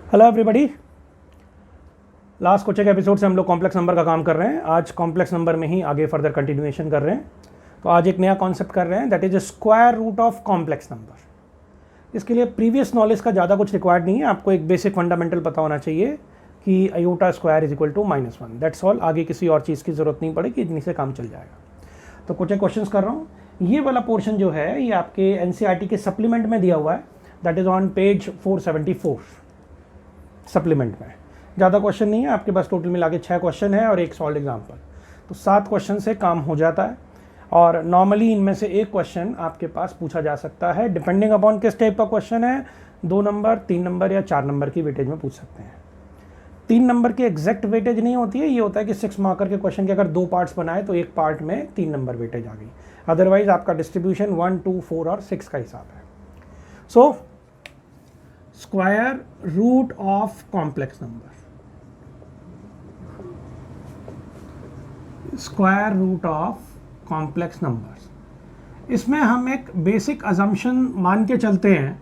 Hello everybody. Last कुछ एक episode से हम लोग कॉम्प्लेक्स नंबर का काम कर रहे हैं। आज कॉम्प्लेक्स नंबर में ही आगे फर्दर कंटिन्यूएशन कर रहे हैं। तो आज एक नया कॉन्सेप्ट कर रहे हैं, that is square root of complex number. इसके लिए प्रीवियस नॉलेज का ज़्यादा कुछ रिक्वायर्ड नहीं है, आपको एक बेसिक फंडामेंटल पता होना चाहिए कि iota square is equal to -1, that's all. आगे किसी और चीज़ की ज़रूरत नहीं पड़ेगी, इतनी से काम चल जाएगा। तो कुछ एक क्वेश्चन कर रहा हूँ। ये वाला पोर्शन जो है ये आपके NCERT के सप्लीमेंट में दिया हुआ है, that is on page 474 supplement में। ज़्यादा क्वेश्चन नहीं है आपके पास, टोटल मिला के 6 क्वेश्चन है और एक सॉल्व एग्जाम्पल, तो 7 क्वेश्चन से काम हो जाता है। और नॉर्मली इनमें से एक क्वेश्चन आपके पास पूछा जा सकता है, डिपेंडिंग अपॉन किस टाइप का क्वेश्चन है। 2 नंबर, 3 नंबर या 4 नंबर की वेटेज में पूछ सकते हैं। 3 नंबर की एग्जैक्ट वेटेज नहीं होती है, ये होता है कि 6 मार्कर के क्वेश्चन के अगर 2 पार्ट्स बनाए तो एक पार्ट में 3 नंबर वेटेज आ गई, अदरवाइज आपका डिस्ट्रीब्यूशन 1, 2, 4 और 6 का हिसाब है। So square root of complex number, square root of complex numbers. इसमें हम एक बेसिक अजम्पशन मान के चलते हैं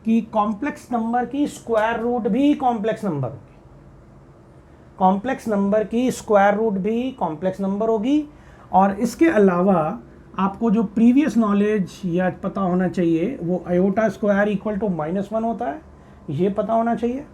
कि कॉम्प्लेक्स नंबर की स्क्वायर रूट भी कॉम्प्लेक्स नंबर होगी, कॉम्प्लेक्स नंबर की स्क्वायर रूट भी कॉम्प्लेक्स नंबर होगी। और इसके अलावा आपको जो प्रीवियस नॉलेज या पता होना चाहिए वो आयोटा स्क्वायर इक्वल टू -1 होता है, ये पता होना चाहिए।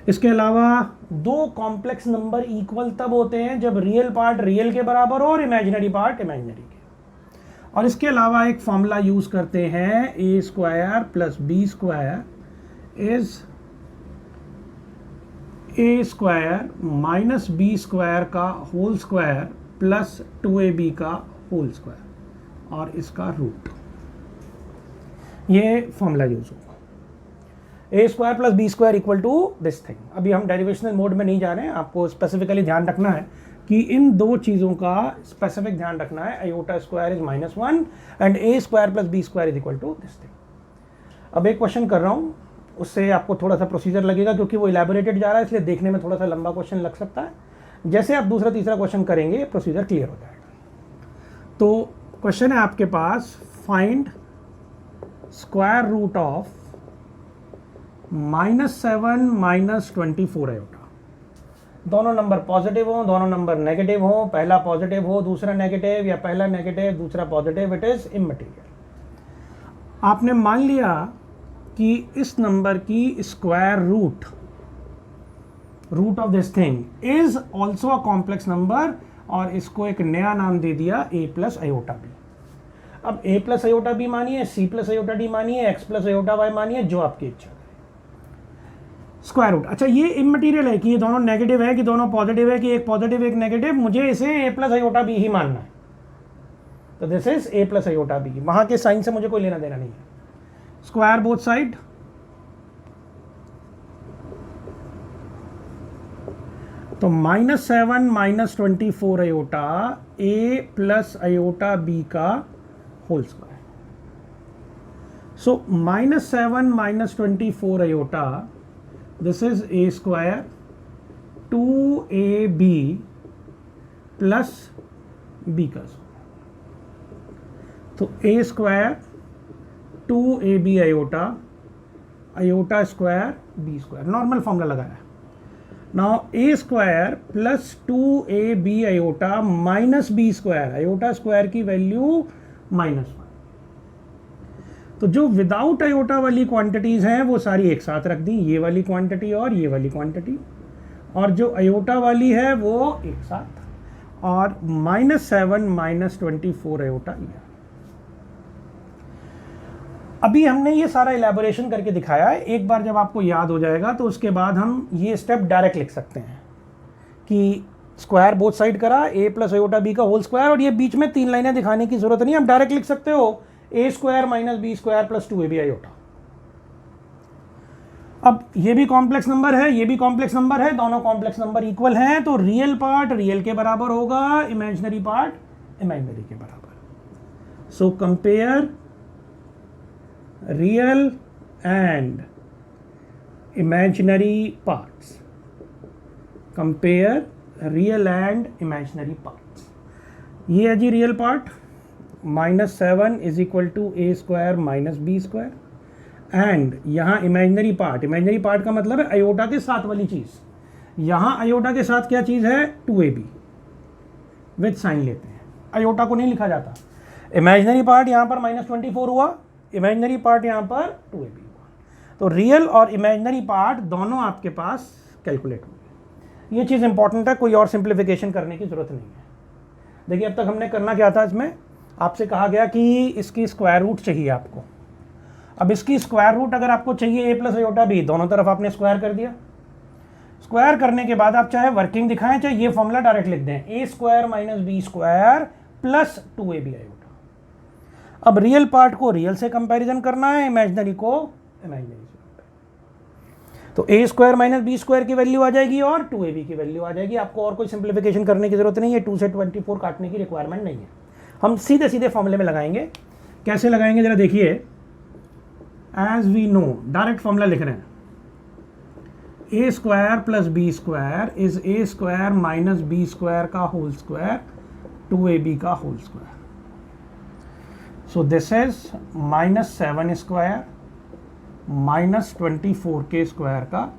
इसके अलावा 2 कॉम्प्लेक्स नंबर इक्वल तब होते हैं जब रियल पार्ट रियल के बराबर हो और इमेजिनरी पार्ट इमेजिनरी के। और इसके अलावा एक फॉर्मूला यूज करते हैं, A square plus B square is A square minus B square का होल स्क्वायर प्लस 2ab का होल स्क्वायर और इसका रूट। ये फॉर्मूला यूज होगा, A square plus B square equal to this thing. अभी हम डेरिवेशनल मोड में नहीं जा रहे हैं, आपको स्पेसिफिकली ध्यान रखना है कि इन 2 चीज़ों का स्पेसिफिक ध्यान रखना है। Iota square is -1 and a square plus B square is equal to this thing. अब एक क्वेश्चन कर रहा हूँ, उससे आपको थोड़ा सा प्रोसीजर लगेगा क्योंकि वो इलेबोरेटेड जा रहा है, इसलिए देखने में थोड़ा सा लंबा क्वेश्चन लग सकता है। जैसे आप दूसरा तीसरा क्वेश्चन करेंगे प्रोसीजर क्लियर हो जाएगा। तो क्वेश्चन है आपके पास, find square root of -7 -24 iota. दोनों नंबर पॉजिटिव हो, दोनों नंबर नेगेटिव हो, पहला पॉजिटिव हो दूसरा नेगेटिव या पहला नेगेटिव दूसरा पॉजिटिव, इट इज इममटेरियल। आपने मान लिया कि इस नंबर की square root of this thing is also a complex number और इसको एक नया नाम दे दिया a प्लस आयोटा बी। अब a प्लस आयोटा बी मानिए, c प्लस आयोटा डी मानिए, x प्लस आयोटा वाई मानिए, जो आपकी इच्छा है। स्क्वायर रूट, अच्छा ये इममटेरियल है कि ये दोनों नेगेटिव है कि दोनों पॉजिटिव है कि एक पॉजिटिव एक नेगेटिव, मुझे इसे a प्लस आयोटा बी ही मानना है। तो this is a plus iota b, वहां के साइन से मुझे कोई लेना देना नहीं है। स्क्वायर बोथ साइड, तो -7 -24 iota a plus iota B का whole square. So -7 -24 iota, this is a square 2ab plus b का स्क्वायर। तो a square 2ab iota square b square, normal formula लगाया। Now a square plus 2ab iota minus b square, iota square की value -1। तो जो without iota वाली quantities हैं वो सारी एक साथ रख दी, ये वाली क्वांटिटी और ये वाली क्वांटिटी, और जो आयोटा वाली है वो एक साथ, और -7 -24 आयोटा लिया। अभी हमने ये सारा इलेबोरेशन करके दिखाया है, एक बार जब आपको याद हो जाएगा तो उसके बाद हम ये स्टेप डायरेक्ट लिख सकते हैं कि स्क्वायर बोथ साइड करा, a प्लस आयोटा बी का होल स्क्वायर, और ये बीच में 3 लाइनें दिखाने की जरूरत नहीं, आप डायरेक्ट लिख सकते हो a square minus B square plus 2ab iota. अब ये भी कॉम्प्लेक्स नंबर है, ये भी कॉम्प्लेक्स नंबर है, दोनों कॉम्प्लेक्स नंबर इक्वल हैं, तो रियल पार्ट रियल के बराबर होगा, इमेजिनरी पार्ट इमेजिनरी के बराबर। So compare real and imaginary parts, compare real and imaginary parts. ये है जी real part, -7 is equal to a square minus B square, and यहाँ इमेजिनरी पार्ट का मतलब है आयोटा के साथ वाली चीज़, यहाँ आयोटा के साथ क्या चीज़ है 2ab विथ साइन लेते हैं, आयोटा को नहीं लिखा जाता। इमेजिनरी पार्ट यहाँ पर -24 हुआ, इमेजिनरी पार्ट यहाँ पर 2ab हुआ, तो रियल और इमेजिनरी पार्ट दोनों आपके पास कैलकुलेट होंगे। ये चीज़ इंपॉर्टेंट है, कोई और सिंप्लीफिकेशन करने की ज़रूरत नहीं है। देखिए अब तक हमने करना क्या था, इसमें आपसे कहा गया कि इसकी स्क्वायर रूट चाहिए आपको। अब इसकी स्क्वायर रूट अगर आपको चाहिए a + आयोटा b, दोनों तरफ आपने स्क्वायर कर दिया। स्क्वायर करने के बाद आप चाहे वर्किंग दिखाएं चाहे ये फॉर्मूला डायरेक्ट लिख दें, a² - b² + 2ab आयोटा। अब रियल पार्ट को रियल से कंपैरिजन करना है, इमेजिनरी को इमेजिनरी से। तो a² - b² की वैल्यू आ जाएगी और 2ab की वैल्यू आ जाएगी। आपको और कोई सिंप्लीफिकेशन करने की जरूरत नहीं है, 2 से 24 काटने की रिक्वायरमेंट नहीं है। हम सीधे सीधे फॉर्मूले में लगाएंगे। कैसे लगाएंगे जरा देखिए, as we know direct formula लिख रहे हैं, a² + b² is a² - b² का होल स्क्वायर 2ab का whole square. So this is -7² -24 के स्क्वायर का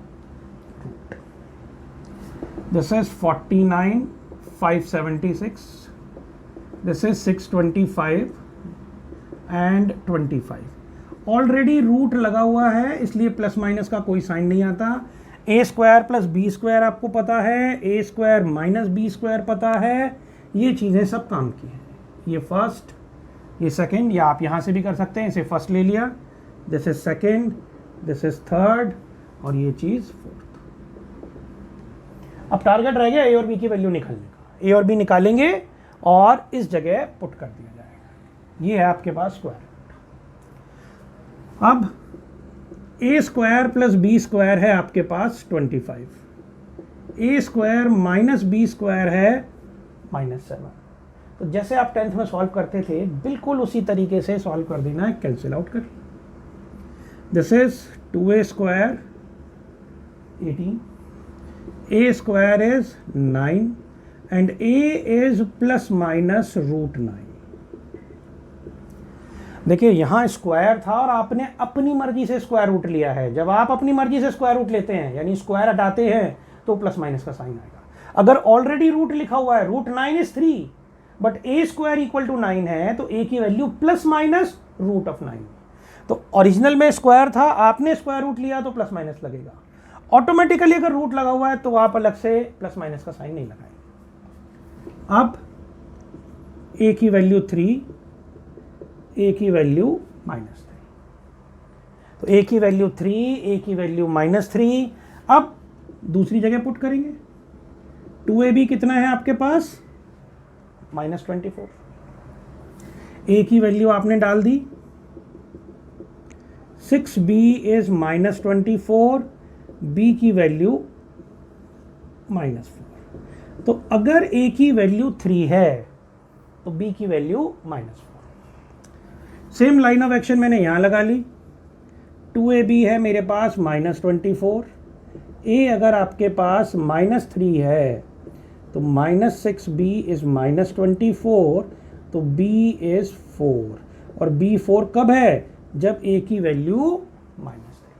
root. This is 49,576, this is 625 and 25। Already root लगा हुआ है इसलिए प्लस माइनस का कोई साइन नहीं आता। a² + b² आपको पता है, a² - b² पता है, ये चीज़ें सब काम की हैं। ये फर्स्ट, ये सेकंड, या आप यहाँ से भी कर सकते हैं, इसे फर्स्ट ले लिया, this is second, this is third, और ये चीज़ फोर्थ। अब टारगेट रह गया a और b की वैल्यू निकालने का। a और b निकालेंगे और इस जगह पुट कर दिया जाएगा। ये है आपके पास स्क्वायर रूट। अब a² + b² है आपके पास 25, a² - b² है -7। तो जैसे आप 10th में सॉल्व करते थे बिल्कुल उसी तरीके से सॉल्व कर देना है, कैंसिल आउट कर। This is 2a² 18, a² is 9 and a is ±√9। देखिए यहाँ स्क्वायर था और आपने अपनी मर्जी से स्क्वायर रूट लिया है। जब आप अपनी मर्जी से स्क्वायर रूट लेते हैं यानी स्क्वायर हटाते हैं तो प्लस माइनस का साइन आएगा। अगर ऑलरेडी रूट लिखा हुआ है, √9 इज 3 बट a² = 9 है तो a की वैल्यू ±√9। तो ओरिजिनल में स्क्वायर था, आपने स्क्वायर रूट लिया तो प्लस माइनस लगेगा। ऑटोमेटिकली अगर रूट लगा हुआ है तो आप अलग से प्लस माइनस का साइन नहीं लगाएंगे। अब a की वैल्यू 3, a की वैल्यू -3, तो a की वैल्यू 3, a की वैल्यू -3। अब दूसरी जगह पुट करेंगे, 2ab कितना है आपके पास -24, a की वैल्यू आपने डाल दी, 6b इज -24, b की वैल्यू -4। तो अगर a की वैल्यू 3 है तो b की value -4। Same line of action मैंने यहां लगा ली, 2ab है मेरे पास -24, a अगर आपके पास -3 है तो -6b इज -24, तो b इज 4, और b 4 कब है जब a की वैल्यू -3।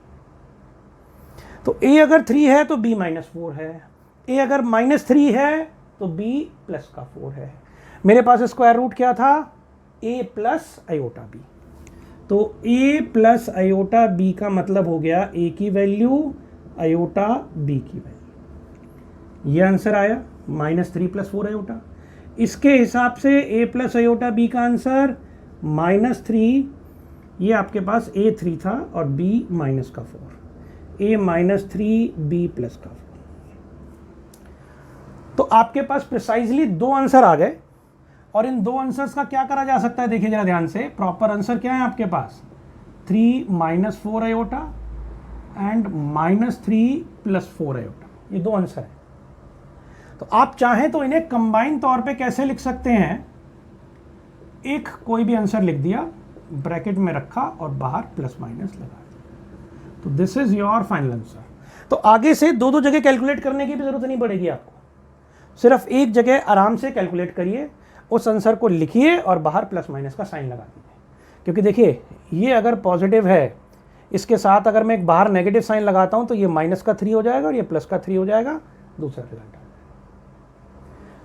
तो a अगर 3 है तो b -4 है, a अगर -3 है तो b प्लस का 4 है। मेरे पास स्क्वायर रूट क्या था, a + आयोटा b। तो a + आयोटा b का मतलब हो गया a की वैल्यू आयोटा b की वैल्यू। ये आंसर आया -3 + 4 आयोटा। इसके हिसाब से a + आयोटा b का आंसर -3, ये आपके पास a 3 था और b -4, a -3 b + का 4। तो आपके पास प्रिसाइजली 2 आंसर आ गए। और इन 2 आंसर्स का क्या करा जा सकता है, देखिए जरा ध्यान से। प्रॉपर आंसर क्या है आपके पास, 3 - 4 आयोटा एंड -3 + 4 आयोटा, ये 2 आंसर है। तो आप चाहें तो इन्हें कंबाइन तौर पे कैसे लिख सकते हैं, एक कोई भी आंसर लिख दिया, ब्रैकेट में रखा और बाहर प्लस माइनस लगा दिया, तो this is your final answer. तो आगे से 2-2 जगह कैलकुलेट करने की भी जरूरत नहीं पड़ेगी आपको, सिर्फ एक जगह आराम से कैलकुलेट करिए, उस आंसर को लिखिए और बाहर प्लस माइनस का साइन लगा दीजिए। क्योंकि देखिए ये अगर पॉजिटिव है, इसके साथ अगर मैं एक बाहर नेगेटिव साइन लगाता हूं तो ये माइनस का 3 हो जाएगा और ये प्लस का 3 हो जाएगा, दूसरा रिजल्ट।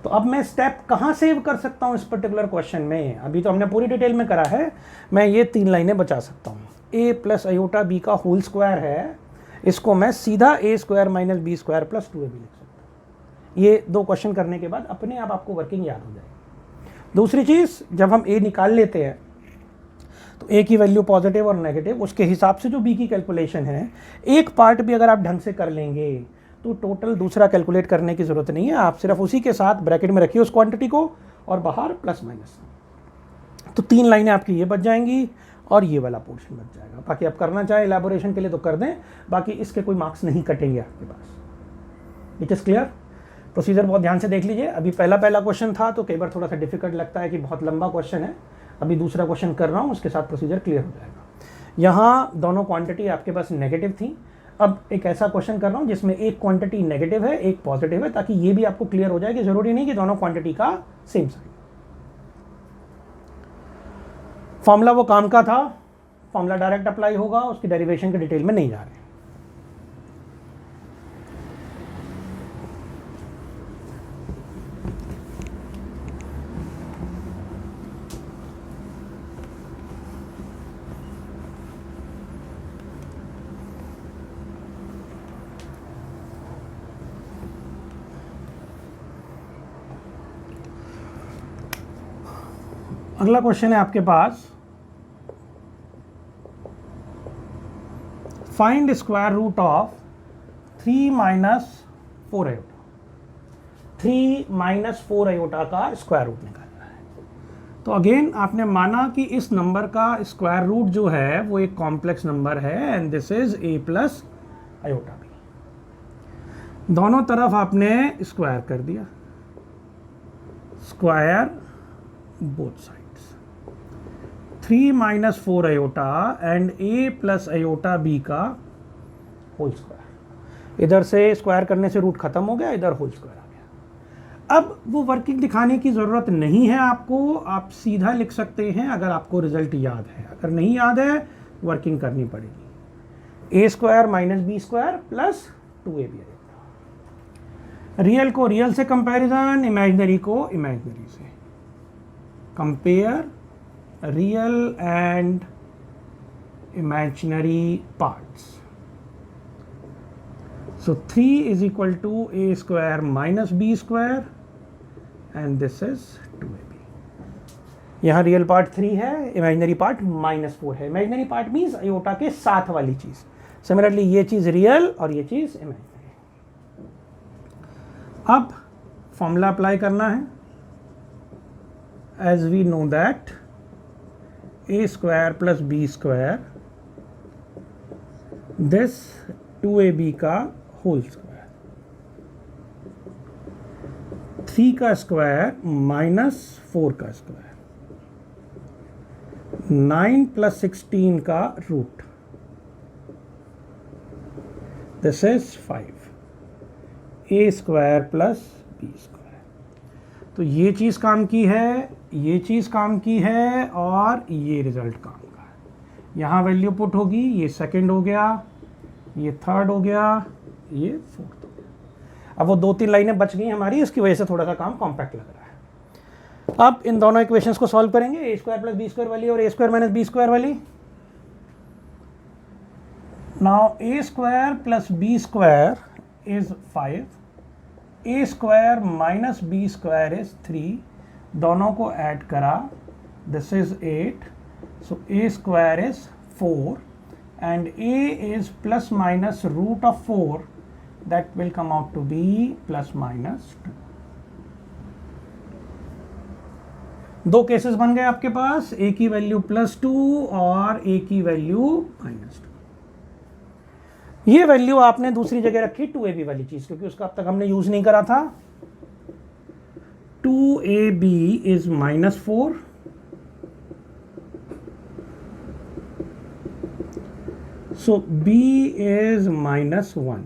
तो अब मैं स्टेप कहां सेव कर सकता हूं इस पर्टिकुलर क्वेश्चन में? अभी तो हमने पूरी डिटेल में करा है, मैं ये 3 लाइनें बचा सकता हूं। a प्लस आयोटा b का होल स्क्वायर है, इसको मैं सीधा a square minus B square plus 2ab लिख सकता हूं। ये 2 क्वेश्चन करने के बाद अपने आप आपको वर्किंग याद हो जाएगी। दूसरी चीज, जब हम a निकाल लेते हैं तो a की वैल्यू पॉजिटिव और नेगेटिव, उसके हिसाब से जो b की कैलकुलेशन है, एक पार्ट भी अगर आप ढंग से कर लेंगे तो टोटल दूसरा कैलकुलेट करने की जरूरत नहीं है। आप सिर्फ उसी के साथ ब्रैकेट में रखिए उस क्वांटिटी को और बाहर प्लस माइनस। तो 3 लाइनें आपकी ये बच जाएंगी और ये वाला पोर्शन बच जाएगा। बाकी आप करना चाहे इलेबोरेशन के लिए तो कर दें, बाकी इसके कोई मार्क्स नहीं कटेंगे आपके पास। It is clear? प्रोसीजर बहुत ध्यान से देख लीजिए। अभी पहला क्वेश्चन था तो कई बार थोड़ा सा डिफिकल्ट लगता है कि बहुत लंबा क्वेश्चन है। अभी दूसरा क्वेश्चन कर रहा हूँ, उसके साथ प्रोसीजर क्लियर हो जाएगा। यहाँ दोनों क्वांटिटी आपके पास नेगेटिव थी, अब एक ऐसा क्वेश्चन कर रहा हूँ जिसमें एक क्वांटिटी नेगेटिव है, एक पॉजिटिव है, ताकि ये भी आपको क्लियर हो जाए कि जरूरी नहीं कि दोनों क्वांटिटी का सेम साइन। फॉर्मूला वो काम का था, फॉर्मूला डायरेक्ट अप्लाई होगा, उसकी डेरिवेशन के डिटेल में नहीं जा रहे। अगला क्वेश्चन है आपके पास, find square root of 3 minus 4 iota. 3 minus 4 iota का स्क्वायर रूट निकालना है। तो अगेन आपने माना कि इस नंबर का स्क्वायर रूट जो है वो एक कॉम्प्लेक्स नंबर है and this is a plus iota b। दोनों तरफ आपने स्क्वायर कर दिया, square both side. 3 minus 4 iota and a plus iota b का होल स्क्वायर। इधर से स्क्वायर करने से रूट खत्म हो गया, इधर होल स्क्वायर आ गया। अब वो वर्किंग दिखाने की ज़रूरत नहीं है आपको, आप सीधा लिख सकते हैं अगर आपको रिजल्ट याद है। अगर नहीं याद है वर्किंग करनी पड़ेगी। a square minus B square plus 2ab। Real को रियल से कंपैरिजन, इमेजिनरी को इमेजिनरी से। Compare real and imaginary parts. So 3 is equal to a square minus b square and this is 2ab. यहाँ real part 3 है, imaginary part -4 है। Imaginary part means iota के साथ वाली चीज। सिमिलरली ये चीज रियल और ये चीज इमेजिनरी। अब फॉर्मूला अप्लाई करना है। As we know that a square plus b square, this 2ab का होल स्क्वायर, 3 का स्क्वायर माइनस 4 का स्क्वायर, 9 प्लस 16 का root, this is 5, a square plus b square. तो ये चीज काम की है, ये चीज काम की है और ये रिजल्ट काम का है। यहाँ वैल्यू पुट होगी, ये सेकंड हो गया, ये थर्ड हो गया, ये फोर्थ हो गया। अब वो 2-3 लाइनें बच गई हमारी, इसकी वजह से थोड़ा सा काम कॉम्पैक्ट लग रहा है। अब इन दोनों इक्वेशंस को सॉल्व करेंगे, a square plus B square वाली और a square minus B square वाली। Now a square plus B square is 5, a square minus B square is 3, दोनों को ऐड करा, this is 8, so a square is 4 and a is plus minus root of 4, that will come out to be plus minus 2। दो cases बन गए आपके पास, a की value +2 और a की वैल्यू -2। ये वैल्यू आपने दूसरी जगह रखी 2ab वाली चीज, क्योंकि उसका अब तक हमने यूज नहीं करा था। 2ab is -4, so b is -1।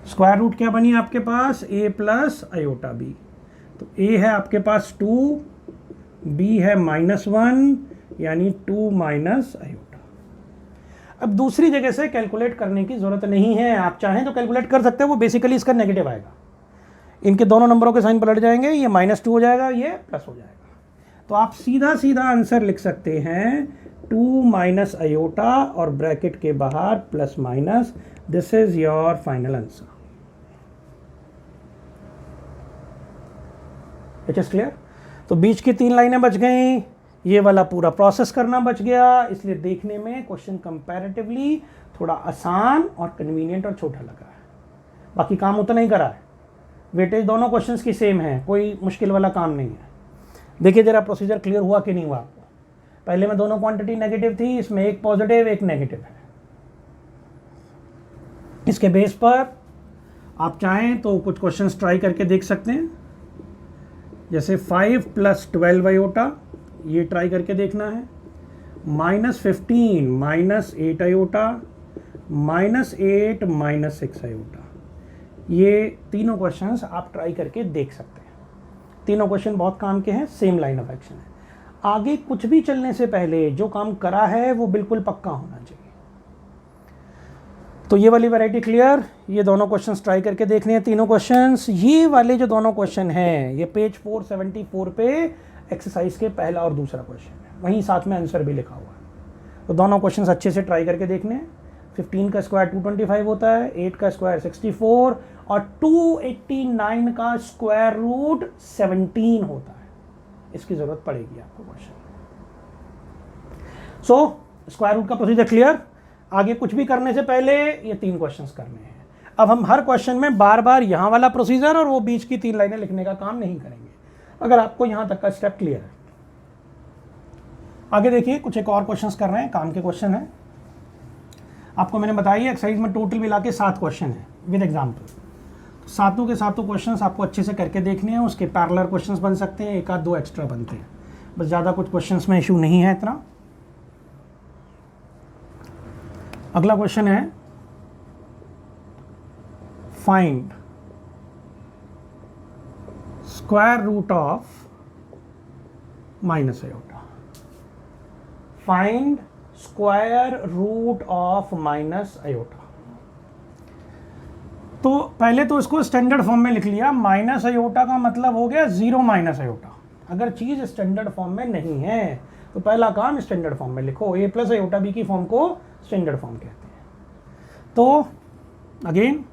Square root क्या बनी आपके पास, a प्लस आयोटा b। तो a है आपके पास 2, b है -1, यानी 2 माइनस आयोटा। अब दूसरी जगह से कैलकुलेट करने की ज़रूरत नहीं है, आप चाहें तो कैलकुलेट कर सकते हैं, वो बेसिकली इसका नेगेटिव आएगा, इनके दोनों नंबरों के साइन पलट जाएंगे, ये -2 हो जाएगा, ये प्लस हो जाएगा। तो आप सीधा सीधा आंसर लिख सकते हैं 2 माइनस आयोटा और ब्रैकेट के बाहर plus minus, this is your final answer. It is clear. तो बीच की 3 लाइनें बच गई, ये वाला पूरा प्रोसेस करना बच गया, इसलिए देखने में क्वेश्चन कंपैरेटिवली थोड़ा आसान और कन्वीनियंट और छोटा लगा है। बाकी काम उतना ही करा है, वेटेज दोनों क्वेश्चंस की सेम है, कोई मुश्किल वाला काम नहीं है। देखिए जरा प्रोसीजर क्लियर हुआ कि नहीं हुआ आपको। पहले में दोनों क्वांटिटी नेगेटिव थी, इसमें एक पॉजिटिव एक नेगेटिव है। इसके बेस पर आप चाहें तो कुछ क्वेश्चंस ट्राई करके देख सकते हैं, जैसे 5 + 12 आयोटा, ये ट्राई करके देखना है, -15 - 8 आयोटा, -8 - 6 आयोटा। ये तीनों क्वेश्चंस आप ट्राई करके देख सकते हैं। तीनों क्वेश्चन बहुत काम के हैं, सेम लाइन ऑफ एक्शन है। आगे कुछ भी चलने से पहले जो काम करा है वो बिल्कुल पक्का होना चाहिए। तो ये वाली वैरायटी क्लियर, ये दोनों क्वेश्चंस ट्राई करके देखने हैं तीनों क्वेश्चंस। ये वाले जो दोनों क्वेश्चन हैं, ये पेज 474 पे एक्सरसाइज के पहला और दूसरा क्वेश्चन है, वहीं साथ में आंसर भी लिखा हुआ है। तो दोनों क्वेश्चंस अच्छे से ट्राई करके देखने हैं। 15 का स्क्वायर 225 होता है, 8 का स्क्वायर 64 और 289 का स्क्वायर रूट 17 होता है। इसकी जरूरत पड़ेगी आपको क्वेश्चन। सो स्क्वायर रूट का प्रोसीजर क्लियर। आगे कुछ भी करने से पहले ये 3 क्वेश्चंस करने हैं। अब हम हर क्वेश्चन में बार बार यहाँ वाला प्रोसीजर और वो बीच की 3 लाइनें लिखने का काम नहीं करेंगे, अगर आपको यहाँ तक का स्टेप क्लियर है। आगे देखिए कुछ एक और क्वेश्चंस कर रहे हैं, काम के क्वेश्चन है। आपको मैंने बताया एक्सरसाइज में टोटल मिला के 7 क्वेश्चन है विद एग्जाम्पल। सातों के सातों क्वेश्चंस आपको अच्छे से करके देखने हैं, उसके पैरेलल क्वेश्चंस बन सकते हैं, एक आध 2 एक्स्ट्रा बनते हैं, बस ज़्यादा कुछ क्वेश्चंस में इशू नहीं है इतना। अगला क्वेश्चन है find square root of minus iota. Find square root of minus iota. तो पहले तो इसको स्टैंडर्ड फॉर्म में लिख लिया, माइनस आयोटा का मतलब हो गया 0 माइनस आयोटा। अगर चीज स्टैंडर्ड फॉर्म में नहीं है तो पहला काम स्टैंडर्ड फॉर्म में लिखो, a + आयोटा b की फॉर्म को स्टैंडर्ड फॉर्म कहते हैं। तो अगेन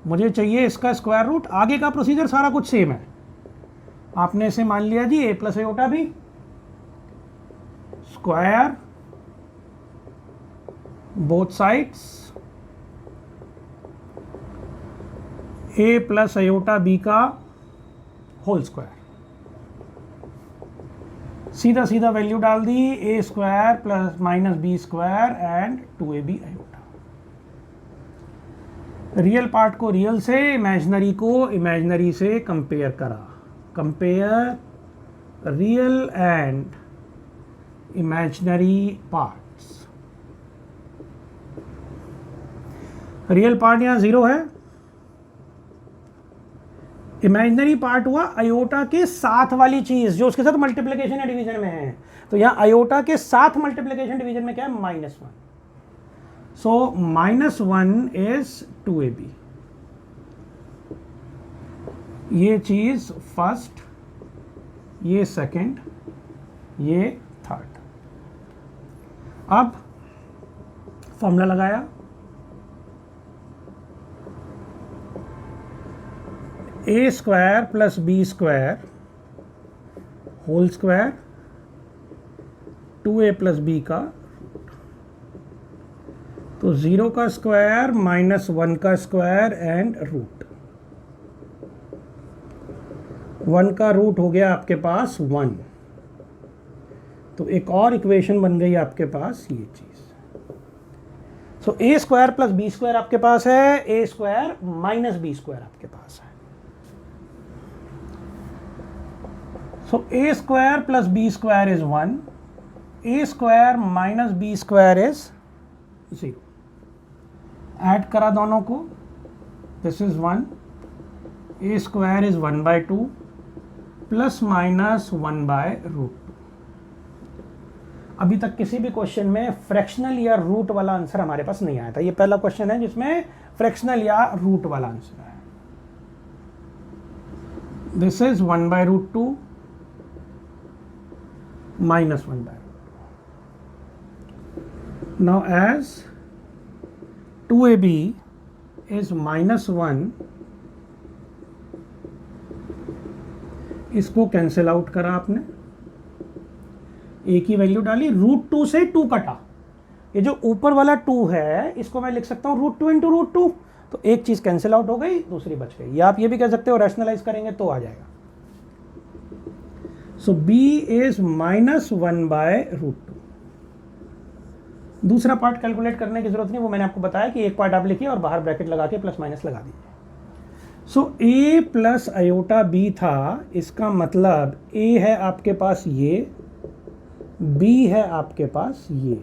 मुझे चाहिए इसका स्क्वायर रूट। आगे का प्रोसीजर सारा कुछ सेम है, आपने इसे मान लिया जी a + iota b, square both sides a + iota b का होल स्क्वायर। सीधा सीधा वैल्यू डाल दी, a² + -b² and 2ab iota. Real part को रियल से, इमेजिनरी को इमेजिनरी से कंपेयर करा। Compare real and imaginary parts. Real part यहां 0 है, इमेजिनरी पार्ट हुआ आयोटा के साथ वाली चीज जो उसके साथ मल्टीप्लिकेशन या डिवीजन में है। तो यहां आयोटा के साथ मल्टीप्लिकेशन डिवीजन में क्या है, -1। सो -1 इज 2ab। ये चीज फर्स्ट, ये सेकंड, ये थर्ड। अब फॉर्मूला लगाया, a² + b² whole square 2a + b का, तो 0 का स्क्वायर -1 का स्क्वायर एंड रूट। 1 का रूट हो गया आपके पास 1। तो एक और इक्वेशन बन गई आपके पास ये चीज। सो a² + b² आपके पास है, a² - b² आपके पास है। So a² + b² is 1, a² - b² is 0। Add करा दोनों को, दिस इज 1, a² is 1/2 ± 1/√2। अभी तक किसी भी क्वेश्चन में फ्रैक्शनल या रूट वाला आंसर हमारे पास नहीं आया था। ये पहला क्वेश्चन है जिसमें फ्रैक्शनल या रूट वाला आंसर है। This is 1/√2 minus 1/√2. Now as 2ab is -1, इसको कैंसिल आउट करा आपने, a की वैल्यू डाली, √2 से 2 कटा, ये जो ऊपर वाला 2 है इसको मैं लिख सकता हूँ √2 × √2, तो एक चीज कैंसिल आउट हो गई, दूसरी बच गई। या आप ये भी कह सकते हो रैशनलाइज करेंगे तो आ जाएगा। सो b इज -1/√2। दूसरा पार्ट कैलकुलेट करने की जरूरत नहीं, वो मैंने आपको बताया कि एक पार्ट आप लिखिए और बाहर ब्रैकेट लगा के प्लस माइनस लगा दीजिए। सो a प्लस अयोटा b था, इसका मतलब a है आपके पास ये, b है आपके पास ये,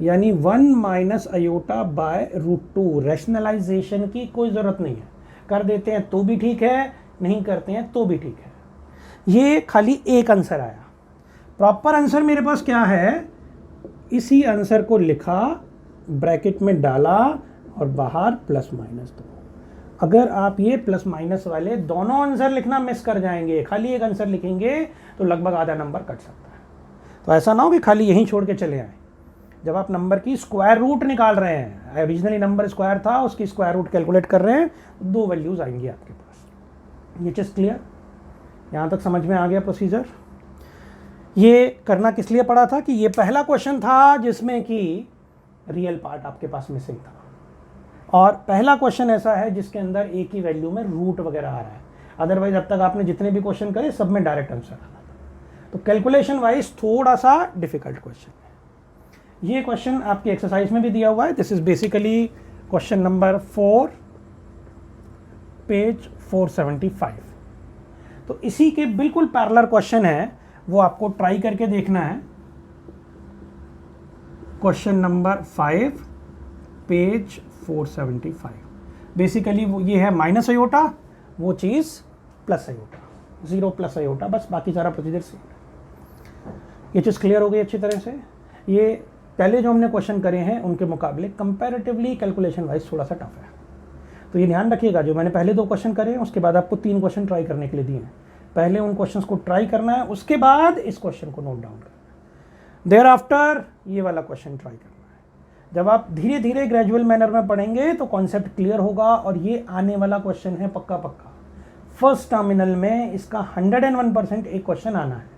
यानी 1 - अयोटा/√2। रैशनलाइजेशन की कोई जरूरत नहीं है, कर देते हैं तो भी ठीक है, नहीं करते हैं तो भी ठीक है। ये खाली एक आंसर आया। प्रॉपर आंसर मेरे पास क्या है, इसी आंसर को लिखा, ब्रैकेट में डाला और बाहर प्लस माइनस दो। अगर आप ये प्लस माइनस वाले दोनों आंसर लिखना मिस कर जाएंगे, खाली एक आंसर लिखेंगे तो लगभग आधा नंबर कट सकता है। तो ऐसा ना हो कि खाली यहीं छोड़ के चले आए। जब आप नंबर की स्क्वायर रूट निकाल रहे हैं, ओरिजिनली नंबर स्क्वायर था, उसकी स्क्वायर रूट कैलकुलेट कर रहे हैं, दो वैल्यूज आएंगी आपके पास। ये चीज़ क्लियर? यहाँ तक समझ में आ गया प्रोसीजर? ये करना किस लिए पड़ा था कि ये पहला क्वेश्चन था जिसमें कि रियल पार्ट आपके पास मिसिंग था, और पहला क्वेश्चन ऐसा है जिसके अंदर ए की वैल्यू में रूट वगैरह आ रहा है। अदरवाइज अब तक आपने जितने भी क्वेश्चन करे सब में डायरेक्ट आंसर आना था। तो कैलकुलेशन वाइज थोड़ा सा डिफिकल्ट क्वेश्चन है। ये क्वेश्चन आपकी एक्सरसाइज में भी दिया हुआ है। This is basically question number 4, page 475। तो इसी के बिल्कुल पैरेलल क्वेश्चन है, वो आपको ट्राई करके देखना है। Question number 5, page 475। बेसिकली वो ये है माइनस अयोटा, वो चीज़ प्लस अयोटा, 0 प्लस अयोटा, बस बाकी सारा प्रोसीजर सेम है। ये चीज़ क्लियर हो गई अच्छी तरह से। ये पहले जो हमने क्वेश्चन करे हैं उनके मुकाबले कंपैरेटिवली कैलकुलेशन वाइज थोड़ा सा टफ है। तो ये ध्यान रखिएगा, जो मैंने पहले 2 क्वेश्चन करे हैं उसके बाद आपको 3 क्वेश्चन ट्राई करने के लिए दिए हैं। पहले उन क्वेश्चंस को ट्राई करना है, उसके बाद इस क्वेश्चन को नोट डाउन करना है, देयर आफ्टर ये वाला क्वेश्चन ट्राई करना है। जब आप धीरे धीरे ग्रेजुअल मैनर में पढ़ेंगे तो कॉन्सेप्ट क्लियर होगा। और ये आने वाला क्वेश्चन है पक्का पक्का, फर्स्ट टर्मिनल में इसका 101% एक क्वेश्चन आना है।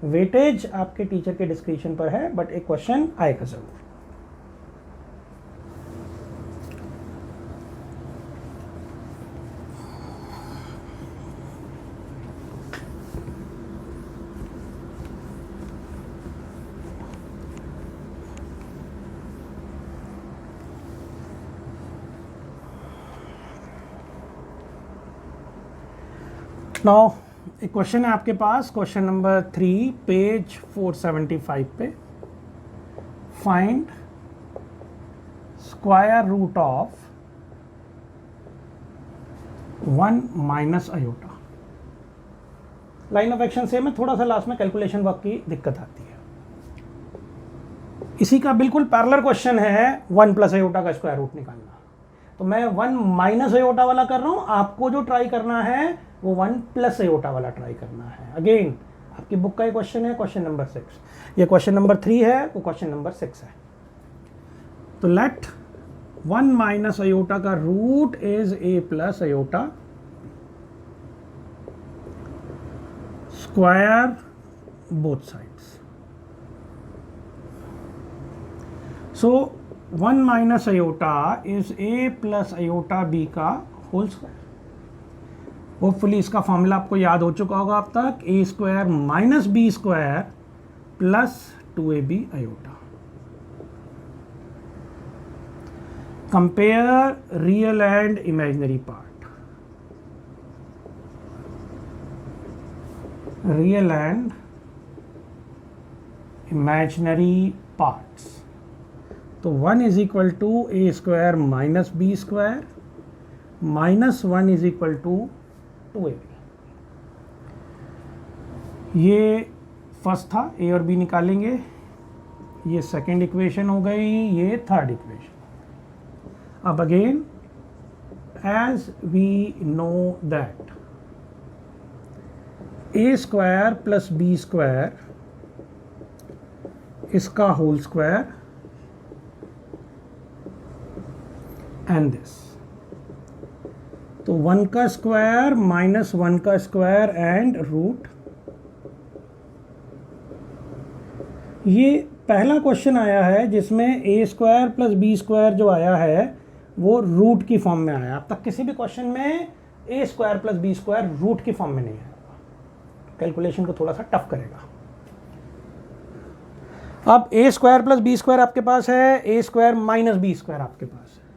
वेटेज आपके टीचर के डिस्क्रिप्शन पर है, बट एक क्वेश्चन आएगा जरूर। नाउ एक क्वेश्चन है आपके पास, क्वेश्चन नंबर 3, पेज 475 पे। Find square root of 1 - iota. Line of action same है, थोड़ा सा लास्ट में कैलकुलेशन वर्क की दिक्कत आती है। इसी का बिल्कुल पैरेलल क्वेश्चन है 1 प्लस अयोटा का स्क्वायर रूट निकालना। तो मैं 1 - अयोटा वाला कर रहा हूं, आपको जो ट्राई करना है वो 1 प्लस अयोटा वाला ट्राई करना है। अगेन आपकी बुक का ये क्वेश्चन है, क्वेश्चन नंबर 6। ये क्वेश्चन नंबर 3 है, वो क्वेश्चन नंबर 6 है। तो लेट 1 - अयोटा का root is a plus iota square both sides. So 1 - iota is a plus iota b का होल स्क्वायर। होपफुली इसका फॉर्मूला आपको याद हो चुका होगा अब तक, a² - b² plus 2ab iota. Compare real and imaginary part. Real and imaginary parts. तो 1 is equal to a² - b² -1 is equal to 2ab। ये फर्स्ट था, a और b निकालेंगे, ये सेकेंड इक्वेशन हो गई, ये थर्ड इक्वेशन। अब again as we know that a square plus B square इसका होल स्क्वायर एंड दिस, तो 1 का स्क्वायर माइनस 1 का स्क्वायर एंड रूट। ये पहला क्वेश्चन आया है जिसमें ए स्क्वायर प्लस बी स्क्वायर जो आया है वो रूट की फॉर्म में आया। अब तक किसी भी क्वेश्चन में A square plus B square root की फॉर्म में नहीं आया, कैलकुलेशन को थोड़ा सा टफ करेगा। अब ए स्क्वायर प्लस बी स्क्वायर आपके पास है, ए स्क्वायर माइनस बी स्क्वायर आपके पास है।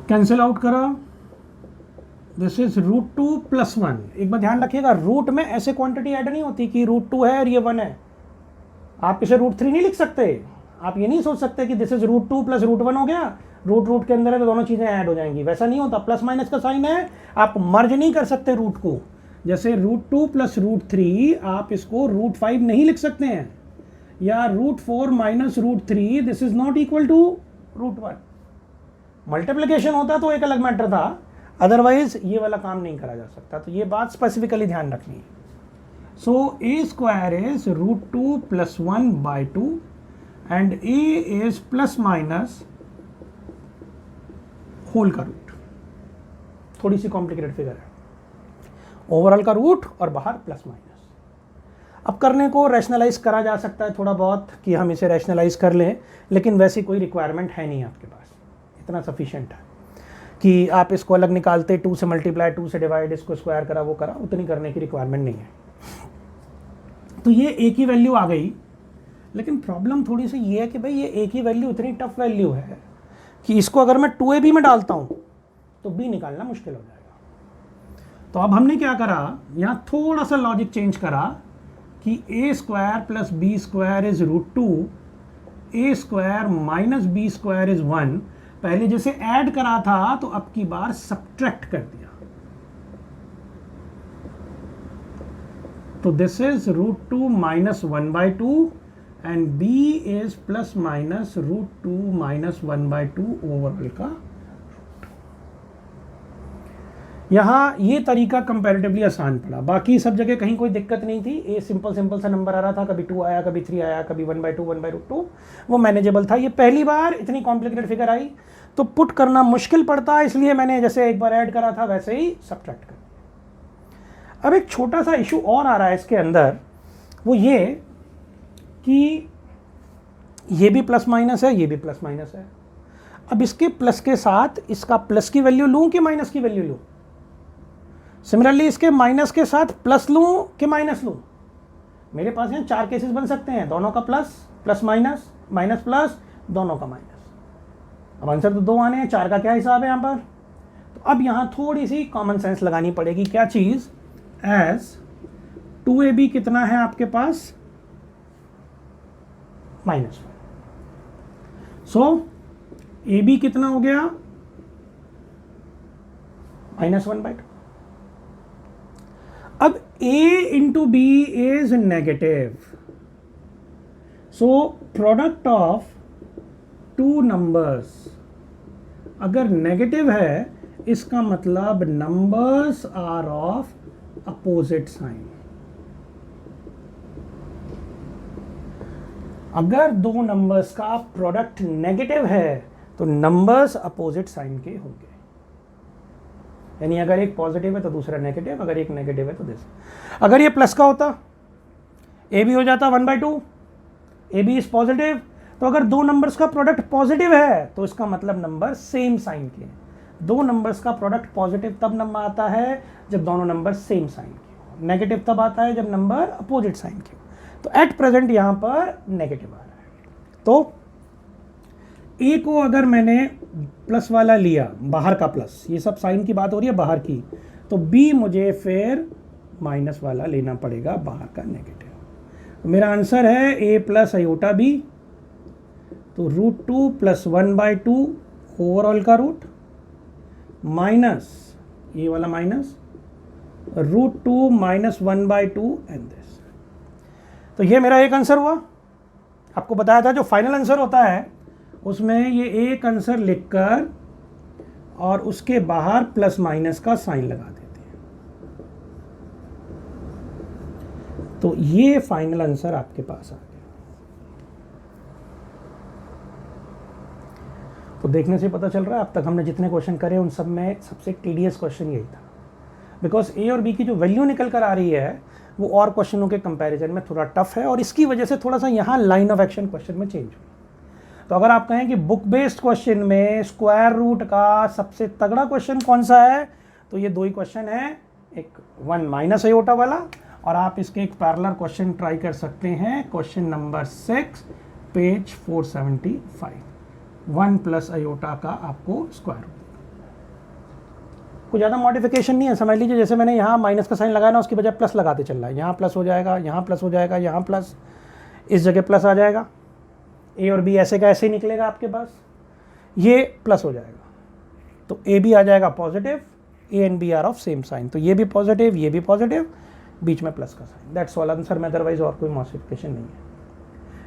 कैंसिल आउट करो, दिस इज √2 + 1। एक बार ध्यान रखिएगा, रूट में ऐसे क्वांटिटी ऐड नहीं होती कि √2 है और ये 1 है। आप इसे √3 नहीं लिख सकते। आप ये नहीं सोच सकते कि दिस इज √2 + √1 हो गया, रूट के अंदर है तो दोनों चीजें ऐड हो जाएंगी। वैसा नहीं होता, प्लस माइनस का साइन है, आप मर्ज नहीं कर सकते रूट को। जैसे √2 + √3 आप इसको √5 नहीं लिख सकते हैं, या √4 - √3 this is not equal to √1। Multiplication होता तो एक अलग मैटर था, अदरवाइज ये वाला काम नहीं करा जा सकता। तो ये बात स्पेसिफिकली ध्यान रखनी है। So A square is √2 + 1/2 and A is plus minus whole का रूट। थोड़ी सी कॉम्प्लिकेटेड फिगर है, ओवरऑल का रूट और बाहर प्लस माइनस। अब करने को रैशनलाइज करा जा सकता है थोड़ा बहुत कि हम इसे रैशनलाइज कर लें, लेकिन वैसी कोई रिक्वायरमेंट है नहीं आपके पास, इतना सफिशिएंट है कि आप इसको अलग निकालते, 2 से मल्टीप्लाई, 2 से डिवाइड, इसको स्क्वायर करा वो करा, उतनी करने की रिक्वायरमेंट नहीं है। तो ये एक ही वैल्यू आ गई, लेकिन प्रॉब्लम थोड़ी सी ये है कि भाई ये एक ही वैल्यू इतनी टफ वैल्यू है कि इसको अगर मैं 2ab में डालता हूँ तो b निकालना मुश्किल हो जाएगा। तो अब हमने क्या करा, यहाँ थोड़ा सा लॉजिक चेंज करा कि a square plus B square is √2, a square minus B square is 1। पहले जैसे ऐड करा था तो अब की बार सब्ट्रैक्ट कर दिया, तो this is √2 - 1/2 and b is plus minus √2 - 1/2 overall का। यहां ये तरीका कंपैरेटिवली आसान पड़ा, बाकी सब जगह कहीं कोई दिक्कत नहीं थी। ए सिंपल सा नंबर आ रहा था, कभी 2 आया, कभी 3 आया, कभी 1/2 1/2, वो मैनेजेबल था। ये पहली बार इतनी कॉम्प्लिकेटेड फिगर आई तो पुट करना मुश्किल पड़ता, इसलिए मैंने जैसे एक बार ऐड करा था वैसे ही सब्ट्रैक्ट कर दिया। अब एक छोटा सा इशू और आ रहा है इसके अंदर, वो ये कि ये भी प्लस माइनस है, ये भी प्लस माइनस है। अब इसके प्लस के साथ इसका प्लस की वैल्यू लूं कि माइनस की वैल्यू लूं? सिमिलरली इसके माइनस के साथ प्लस लूं कि माइनस लूं? मेरे पास यहाँ 4 केसेस बन सकते हैं, दोनों का plus, plus minus, minus plus, दोनों का माइनस। अब आंसर तो 2 आने हैं, 4 का क्या हिसाब है यहाँ पर? तो अब यहाँ थोड़ी सी कॉमन सेंस लगानी पड़ेगी। क्या चीज? एज 2ab कितना है आपके पास? -1। सो ab कितना हो गया? -1/2। अब a into b is negative, so product of 2 numbers अगर नेगेटिव है, इसका मतलब numbers are of opposite sign. अगर 2 नंबर्स का प्रोडक्ट नेगेटिव है तो नंबर्स अपोजिट साइन के होंगे, यानी अगर एक पॉजिटिव है तो दूसरा नेगेटिव, अगर एक नेगेटिव है तो दिस। अगर ये प्लस का होता, ए बी हो जाता 1/2, ए बी इज पॉजिटिव, तो अगर 2 नंबर्स का प्रोडक्ट पॉजिटिव है तो इसका मतलब नंबर सेम साइन के। 2 नंबर्स का प्रोडक्ट पॉजिटिव तब नंबर आता है जब दोनों नंबर सेम साइन के, नेगेटिव तब आता है जब नंबर अपोजिट साइन के। तो एट प्रेजेंट यहां पर नेगेटिव आ रहा है। तो ए को अगर मैंने प्लस वाला लिया, बाहर का प्लस, ये सब साइन की बात हो रही है बाहर की, तो बी मुझे फिर माइनस वाला लेना पड़ेगा, बाहर का नेगेटिव। तो मेरा आंसर है a प्लस आयोटा बी, तो √2 + 1/2 ओवरऑल का रूट, माइनस ये वाला माइनस √2 माइनस 1/2 एंड दिस। तो ये मेरा एक आंसर हुआ। आपको बताया था जो फाइनल आंसर होता है उसमें ये एक आंसर लिखकर और उसके बाहर प्लस माइनस का साइन लगा देते हैं। तो ये फाइनल आंसर आपके पास आ गया। तो देखने से पता चल रहा है अब तक हमने जितने क्वेश्चन करे उन सब में सबसे टीडियस क्वेश्चन यही था, बिकॉज ए और बी की जो वैल्यू निकल कर आ रही है वो और क्वेश्चनों के कंपैरिजन में थोड़ा टफ है और इसकी वजह से थोड़ा सा यहाँ लाइन ऑफ एक्शन क्वेश्चन में चेंज हुई। तो अगर आप कहें कि बुक बेस्ड क्वेश्चन में स्क्वायर रूट का सबसे तगड़ा क्वेश्चन कौन सा है, तो ये दो ही क्वेश्चन है, एक 1 माइनस आयोटा वाला और आप इसके एक पैरेलल क्वेश्चन ट्राई कर सकते हैं, question number 6 page 475, 1 plus iota का आपको स्क्वायर रूट। कुछ ज़्यादा मॉडिफिकेशन नहीं है, समझ लीजिए जैसे मैंने यहाँ माइनस का साइन लगाया ना उसकी बजाय प्लस लगाते चल रहा है, यहाँ प्लस हो जाएगा, यहाँ प्लस हो जाएगा, यहाँ प्लस, इस जगह प्लस आ जाएगा, ए और बी ऐसे का ऐसे ही निकलेगा आपके पास, ये प्लस हो जाएगा तो ए बी आ जाएगा positive, a and b are of same sign, तो ये भी पॉजिटिव ये भी पॉजिटिव, बीच में प्लस का साइन, दैट्स ऑल आंसर में, अदरवाइज और कोई मॉडिफिकेशन नहीं है।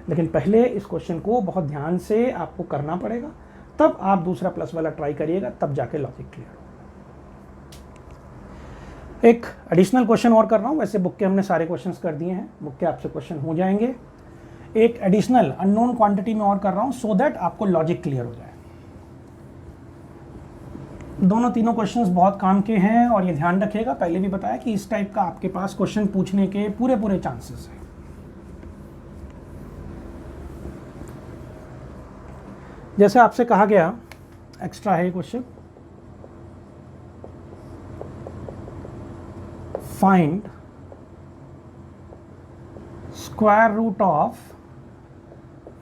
लेकिन पहले इस क्वेश्चन को बहुत ध्यान से आपको करना पड़ेगा, तब आप दूसरा प्लस वाला ट्राई करिएगा, तब जाके लॉजिक क्लियर हो। एक एडिशनल क्वेश्चन और कर रहा हूँ, वैसे बुक के हमने सारे क्वेश्चंस कर दिए हैं, बुक के आपसे क्वेश्चन हो जाएंगे। एक एडिशनल अननोन क्वांटिटी में और कर रहा हूँ सो दैट आपको लॉजिक क्लियर हो जाए। दोनों तीनों क्वेश्चंस बहुत काम के हैं और ये ध्यान रखिएगा, पहले भी बताया कि इस टाइप का आपके पास क्वेश्चन पूछने के पूरे चांसेस हैं। जैसे आपसे कहा गया, एक्स्ट्रा है question, find square root of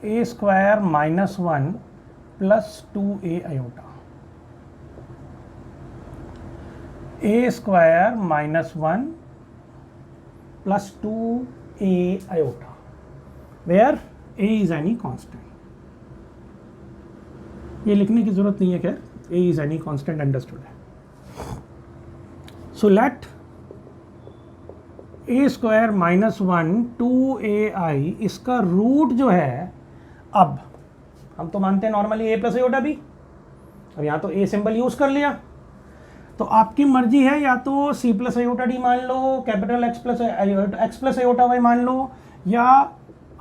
a square minus 1 plus 2a iota, a square minus 1 plus 2a iota, where a is any constant. ये लिखने की जरूरत नहीं है, खैर a is any constant understood है। So let a square minus 1 2ai, इसका root जो है, अब हम तो मानते हैं normally a plus iota b, अब यहाँ तो a सिंबल यूज कर लिया, तो आपकी मर्जी है या तो c प्लस आयोटा डी मान लो, capital x plus iota y मान लो, या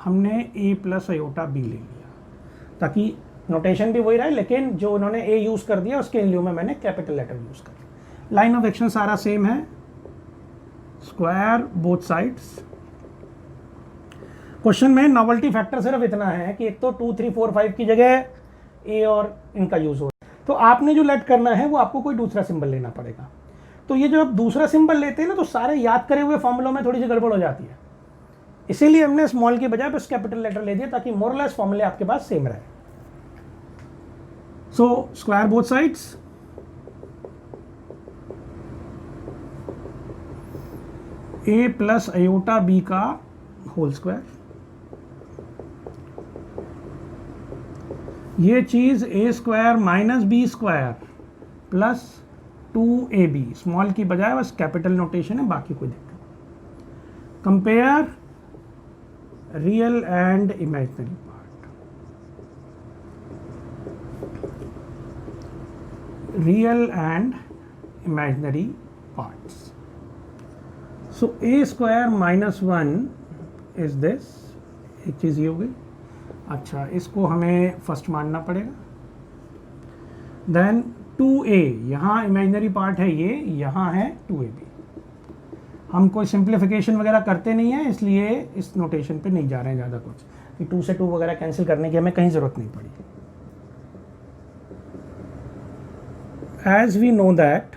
हमने a प्लस आयोटा b ले लिया, ताकि नोटेशन भी वही रहे, लेकिन जो उन्होंने a यूज कर दिया उसके लियो में मैंने कैपिटल लेटर यूज कर लिया। लाइन ऑफ एक्शन सारा सेम है, स्क्वायर बोथ साइड्स। क्वेश्चन में नॉवेल्टी फैक्टर सिर्फ इतना है कि एक तो 2 3 4 5 की जगह ए और इनका यूज हो, तो आपने जो लेट करना है वो आपको कोई दूसरा सिंबल लेना पड़ेगा। तो ये जो आप दूसरा सिंबल लेते हैं ना, तो सारे याद करे हुए फॉर्मूलों में थोड़ी सी गड़बड़ हो जाती है, इसीलिए हमने स्मॉल की बजाय बस कैपिटल लेटर ले दिया ताकि मोर लेस फॉर्मूले आपके पास सेम रहे। So square both sides, A plus iota B का होल स्क्वायर, ये चीज A square minus B square plus 2ab, small की बजाय बस कैपिटल नोटेशन है, बाकी कोई दिक्कत नहीं। Compare real and imaginary part, real and imaginary parts. So A square minus 1 is this, एक चीज़ ये हो गई। अच्छा, इसको हमें फर्स्ट मानना पड़ेगा। देन 2a, यहाँ इमेजिनरी पार्ट है ये, यहाँ है 2ab। हम कोई सिंप्लीफिकेशन वगैरह करते नहीं है, इसलिए इस नोटेशन पे नहीं जा रहे हैं ज़्यादा कुछ, कि 2 से 2 वगैरह कैंसिल करने की हमें कहीं ज़रूरत नहीं पड़ी। एज वी नो दैट,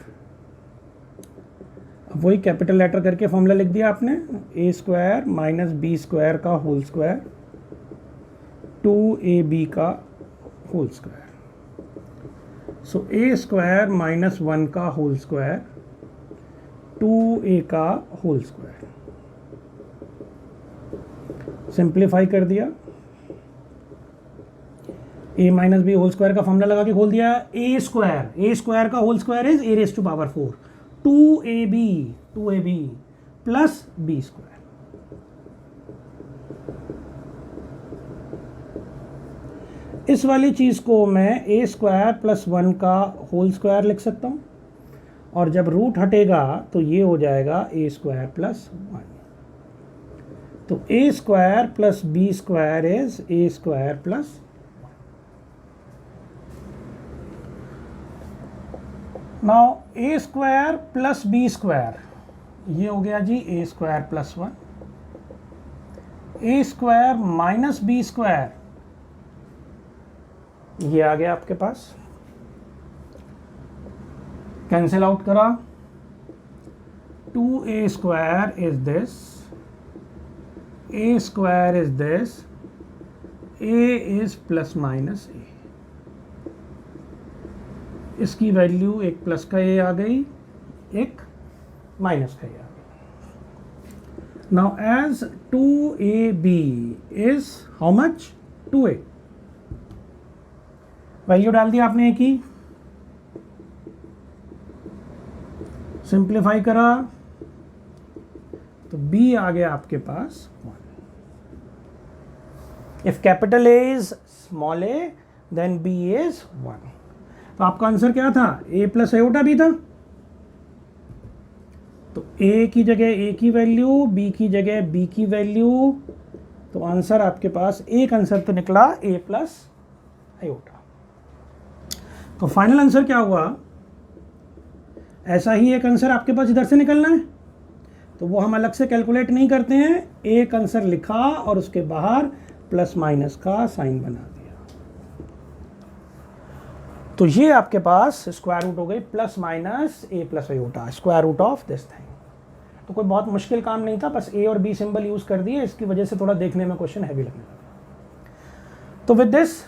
वही कैपिटल लेटर करके फॉर्मूला लिख दिया आपने, ए स्क्वायर माइनस बी स्क्वायर का होल स्क्वायर 2ab का whole square. So A square minus 1 का होल स्क्वायर 2a का होल स्क्वायर, सिंप्लीफाई कर दिया, a minus b whole square का फॉर्मूला लगा के खोल दिया, ए स्क्वायर का whole square is a raise to power 4, 2ab plus B square. इस वाली चीज़ को मैं ए स्क्वायर प्लस 1 का होल स्क्वायर लिख सकता हूँ, और जब रूट हटेगा तो ये हो जाएगा ए स्क्वायर प्लस 1। तो A square plus B square is A square plus 1। Now A square plus B square ये हो गया जी A square plus 1। A square minus B square ये आ गया आपके पास, कैंसिल आउट करा। 2a square is this, a square is this, a is plus minus a। इसकी वैल्यू एक प्लस का a आ गई, एक माइनस का a आ गई। Now as 2ab is how much? 2a। Value डाल दिया आपने एक ही, सिंप्लीफाई करा तो b आ गया आपके पास 1। If capital A is small a then b is 1। तो आपका आंसर क्या था? a प्लस आयोटा b था। तो a की जगह a की वैल्यू, b की जगह b की वैल्यू, तो आंसर आपके पास एक आंसर तो निकला a प्लस आयोटा। तो फाइनल आंसर क्या हुआ? ऐसा ही एक आंसर आपके पास इधर से निकलना है, तो वो हम अलग से कैलकुलेट नहीं करते हैं। एक आंसर लिखा और उसके बाहर प्लस माइनस का साइन बना दिया, तो ये आपके पास स्क्वायर रूट हो गई plus minus a plus iota, square root of this thing. तो कोई बहुत मुश्किल काम नहीं था, बस ए और बी सिंबल यूज कर दिए, इसकी वजह से थोड़ा देखने में क्वेश्चन हैवी लगने लगा। तो विद दिस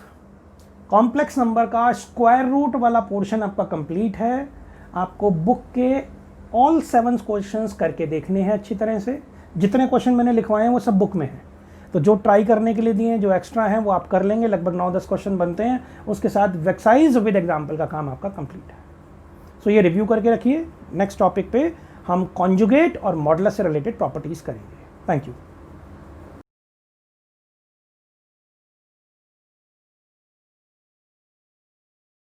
कॉम्प्लेक्स नंबर का स्क्वायर रूट वाला पोर्शन आपका कंप्लीट है। आपको बुक के ऑल 7 क्वेश्चंस करके देखने हैं अच्छी तरह से। जितने क्वेश्चन मैंने लिखवाए हैं वो सब बुक में हैं, तो जो ट्राई करने के लिए दिए हैं, जो एक्स्ट्रा हैं वो आप कर लेंगे। लगभग 9-10 क्वेश्चन बनते हैं, उसके साथ एक्सरसाइज विद एग्जाम्पल का काम आपका कंप्लीट है। सो ये रिव्यू करके रखिए। नेक्स्ट टॉपिक पे हम कॉन्जुगेट और मॉडुलस से रिलेटेड प्रॉपर्टीज करेंगे। Thank you.